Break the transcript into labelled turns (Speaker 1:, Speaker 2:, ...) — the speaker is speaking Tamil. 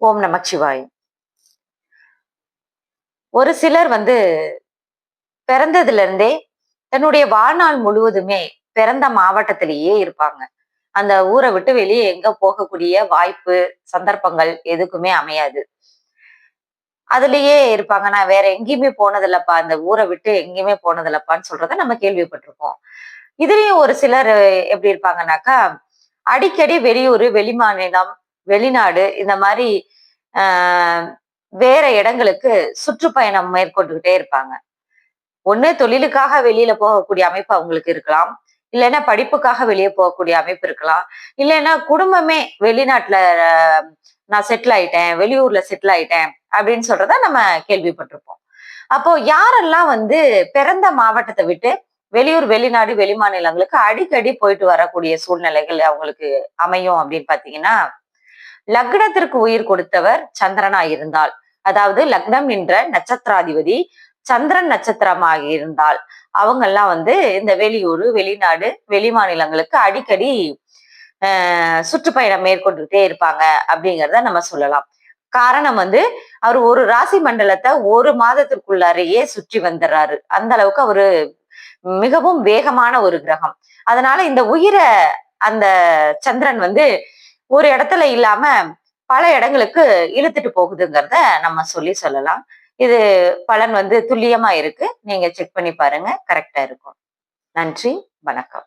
Speaker 1: ஓம் நமச்சிவாய். ஒரு சிலர் பிறந்ததுல இருந்தே தன்னுடைய வாழ்நாள் முழுவதுமே பிறந்த மாவட்டத்திலேயே இருப்பாங்க. அந்த ஊரை விட்டு வெளியே எங்க போகக்கூடிய வாய்ப்பு, சந்தர்ப்பங்கள் எதுக்குமே அமையாது. அதுலயே இருப்பாங்க. நான் வேற எங்கேயுமே போனதில்லப்பா, அந்த ஊரை விட்டு எங்கேயுமே போனதில்லப்பான்னு சொல்றத நம்ம கேள்விப்பட்டிருப்போம். இதுலயும் ஒரு சிலர் எப்படி இருப்பாங்கன்னாக்கா, அடிக்கடி வெளியூரு, வெளிமாநிலம், வெளிநாடு இந்த மாரி ஆ வேற இடங்களுக்கு சுற்றுப்பயணம் மேற்கொண்டுகிட்டே இருப்பாங்க. ஒண்ணு தொழிலுக்காக வெளியில போகக்கூடிய அமைப்பு அவங்களுக்கு இருக்கலாம். இல்லைன்னா படிப்புக்காக வெளியே போகக்கூடிய அமைப்பு இருக்கலாம். இல்லைன்னா குடும்பமே வெளிநாட்டுல நான் செட்டில் ஆயிட்டேன், வெளியூர்ல செட்டில் ஆயிட்டேன் அப்படின்னு சொல்றத நம்ம கேள்விப்பட்டிருப்போம். அப்போ யாரெல்லாம் பிறந்த மாவட்டத்தை விட்டு வெளியூர், வெளிநாடு, வெளிமாநிலங்களுக்கு அடிக்கடி போயிட்டு வரக்கூடிய சூழ்நிலைகள் அவங்களுக்கு அமையும் அப்படின்னு பாத்தீங்கன்னா, லக்னத்திற்கு உயிர் கொடுத்தவர் சந்திரனா இருந்தால், அதாவது லக்னம் என்ற நட்சத்திராதிபதி சந்திரன் நட்சத்திரமாக இருந்தால், அவங்கெல்லாம் இந்த வெளியூரு, வெளிநாடு, வெளிமாநிலங்களுக்கு அடிக்கடி சுற்றுப்பயணம் மேற்கொண்டுகிட்டே இருப்பாங்க அப்படிங்கிறத நம்ம சொல்லலாம். காரணம் அவர் ஒரு ராசி மண்டலத்தை ஒரு மாதத்திற்குள்ளாரையே சுற்றி வந்துடுறாரு. அந்த அளவுக்கு அவரு மிகவும் வேகமான ஒரு கிரகம். அதனால இந்த உயிரை அந்த சந்திரன் ஒரு இடத்துல இல்லாம பல இடங்களுக்கு இழுத்துட்டு போகுதுங்கிறத நம்ம சொல்லலாம். இது பலன் துல்லியமா இருக்கு. நீங்க செக் பண்ணி பாருங்க. கரெக்ட்டா இருக்கும். நன்றி. வணக்கம்.